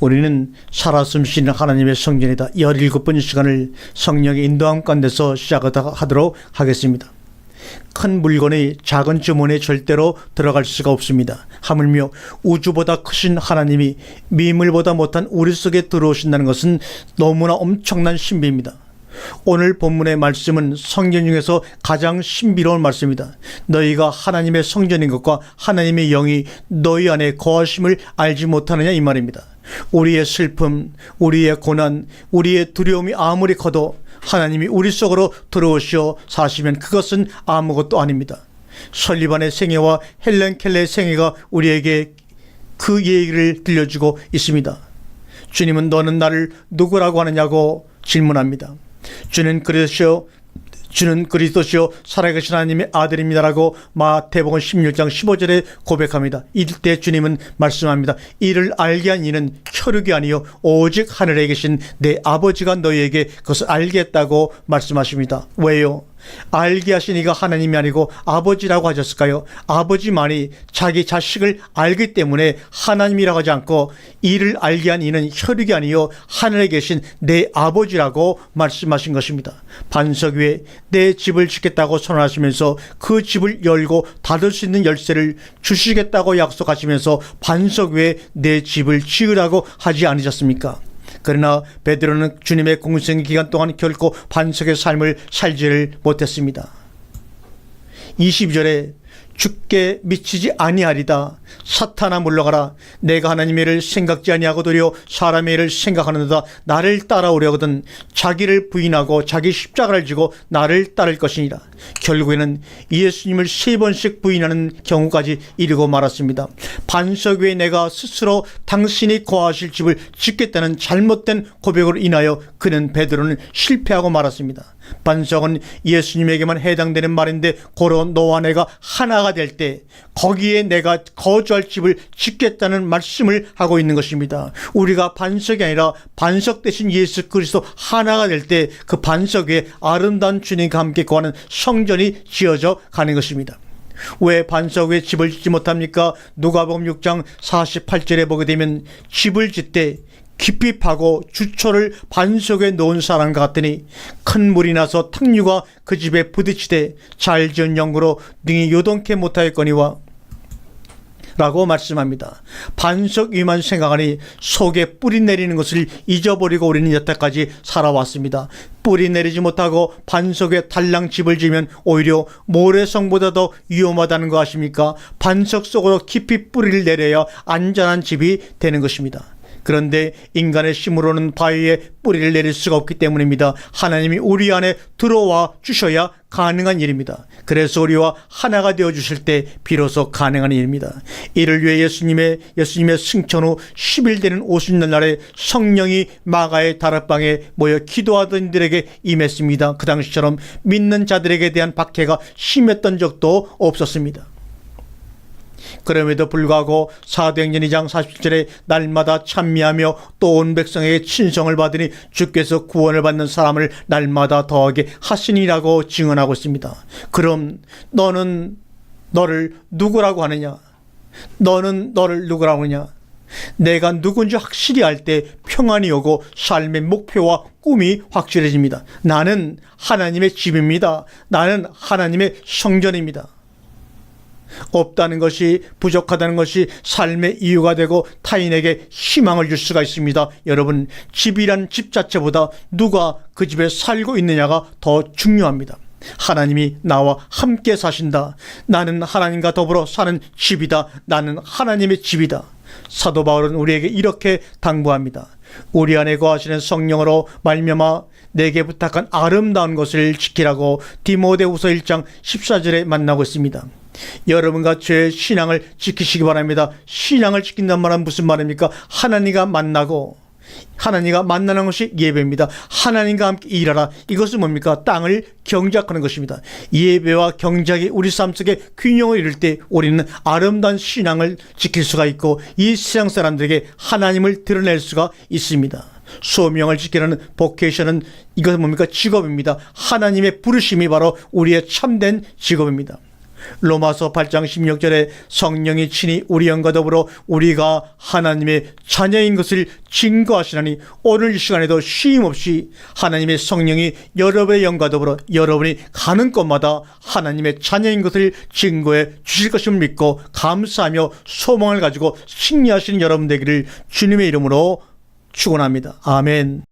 우리는 살아 숨쉬는 하나님의 성전이다. 17번째 시간을 성령의 인도함 가운데서 시작하도록 하겠습니다. 큰 물건이 작은 주머니에 절대로 들어갈 수가 없습니다. 하물며 우주보다 크신 하나님이 미물보다 못한 우리 속에 들어오신다는 것은 너무나 엄청난 신비입니다. 오늘 본문의 말씀은 성경 중에서 가장 신비로운 말씀입니다. 너희가 하나님의 성전인 것과 하나님의 영이 너희 안에 거하심을 알지 못하느냐 이 말입니다. 우리의 슬픔, 우리의 고난, 우리의 두려움이 아무리 커도 하나님이 우리 속으로 들어오시어 사시면 그것은 아무것도 아닙니다. 설리반의 생애와 헬렌 켈레의 생애가 우리에게 그 얘기를 들려주고 있습니다. 주님은 너는 나를 누구라고 하느냐고 질문합니다. 주는 그리스도시요 살아계신 하나님의 아들입니다라고 마태복음 16장 15절에 고백합니다. 이때 주님은 말씀합니다. 이를 알게 한 이는 혈육이 아니요 오직 하늘에 계신 내 아버지가 너희에게 그것을 알겠다고 말씀하십니다. 왜요? 알게 하신 이가 하나님이 아니고 아버지라고 하셨을까요? 아버지만이 자기 자식을 알기 때문에 하나님이라고 하지 않고 이를 알게 한 이는 혈육이 아니요 하늘에 계신 내 아버지라고 말씀하신 것입니다. 반석 위에 내 집을 짓겠다고 선언하시면서 그 집을 열고 닫을 수 있는 열쇠를 주시겠다고 약속하시면서 반석 위에 내 집을 지으라고 하지 않으셨습니까? 그러나 베드로는 주님의 공생 기간 동안 결코 반석의 삶을 살지를 못했습니다. 22절에 주께 미치지 아니하리다. 사탄아 물러가라. 내가 하나님의 일을 생각지 아니하고 도리어 사람의 일을 생각하는도다. 나를 따라오려거든 자기를 부인하고 자기 십자가를 지고 나를 따를 것이니라. 결국에는 예수님을 3번씩 부인하는 경우까지 이르고 말았습니다. 반석 위에 내가 스스로 당신이 거하실 집을 짓겠다는 잘못된 고백으로 인하여 베드로는 실패하고 말았습니다. 반석은 예수님에게만 해당되는 말인데 고로 너와 내가 하나가 될 때 거기에 내가 거주할 집을 짓겠다는 말씀을 하고 있는 것입니다. 우리가 반석이 아니라 반석 대신 예수 그리스도 하나가 될 때 그 반석 위에 아름다운 주님과 함께 거하는 성전이 지어져 가는 것입니다. 왜 반석 위에 집을 짓지 못합니까? 누가복음 6장 48절에 보게 되면 집을 짓되 깊이 파고 주초를 반석에 놓은 사람과 같으니 큰 물이 나서 탕류가 그 집에 부딪히되 잘 지은 영구로 능히 요동케 못하였거니와 라고 말씀합니다. 반석 위만 생각하니 속에 뿌리 내리는 것을 잊어버리고 우리는 여태까지 살아왔습니다. 뿌리 내리지 못하고 반석에 달랑 집을 지으면 오히려 모래성보다 더 위험하다는 거 아십니까? 반석 속으로 깊이 뿌리를 내려야 안전한 집이 되는 것입니다. 그런데 인간의 힘으로는 바위에 뿌리를 내릴 수가 없기 때문입니다. 하나님이 우리 안에 들어와 주셔야 가능한 일입니다. 그래서 우리와 하나가 되어 주실 때 비로소 가능한 일입니다. 이를 위해 예수님의 승천 후 10일 되는 오순절 날에 성령이 마가의 다락방에 모여 기도하던 이들에게 임했습니다. 그 당시처럼 믿는 자들에게 대한 박해가 심했던 적도 없었습니다. 그럼에도 불구하고 사도행전 2장 47절에 날마다 찬미하며 또 온 백성에게 친성을 받으니 주께서 구원을 받는 사람을 날마다 더하게 하시니라고 증언하고 있습니다. 그럼 너는 너를 누구라고 하느냐? 너는 너를 누구라고 하느냐? 내가 누군지 확실히 알 때 평안이 오고 삶의 목표와 꿈이 확실해집니다. 나는 하나님의 집입니다. 나는 하나님의 성전입니다. 없다는 것이, 부족하다는 것이 삶의 이유가 되고 타인에게 희망을 줄 수가 있습니다. 여러분, 집이란 집 자체보다 누가 그 집에 살고 있느냐가 더 중요합니다. 하나님이 나와 함께 사신다. 나는 하나님과 더불어 사는 집이다. 나는 하나님의 집이다. 사도 바울은 우리에게 이렇게 당부합니다. 우리 안에 거하시는 성령으로 말미암아 내게 부탁한 아름다운 것을 지키라고 디모데후서 1장 14절에 만나고 있습니다. 여러분과 제 신앙을 지키시기 바랍니다. 신앙을 지킨다는 말은 무슨 말입니까? 하나님과 만나는 것이 예배입니다. 하나님과 함께 일하라. 이것은 뭡니까? 땅을 경작하는 것입니다. 예배와 경작이 우리 삶 속에 균형을 이룰 때 우리는 아름다운 신앙을 지킬 수가 있고 이 세상 사람들에게 하나님을 드러낼 수가 있습니다. 소명을 지키는 보케이션은 이것은 뭡니까? 직업입니다. 하나님의 부르심이 바로 우리의 참된 직업입니다. 로마서 8장 16절에 성령이 친히 우리 영과 더불어 우리가 하나님의 자녀인 것을 증거하시나니, 오늘 이 시간에도 쉼없이 하나님의 성령이 여러분의 영과 더불어 여러분이 가는 곳마다 하나님의 자녀인 것을 증거해 주실 것임을 믿고 감사하며 소망을 가지고 승리하시는 여러분 되기를 주님의 이름으로 축원합니다. 아멘.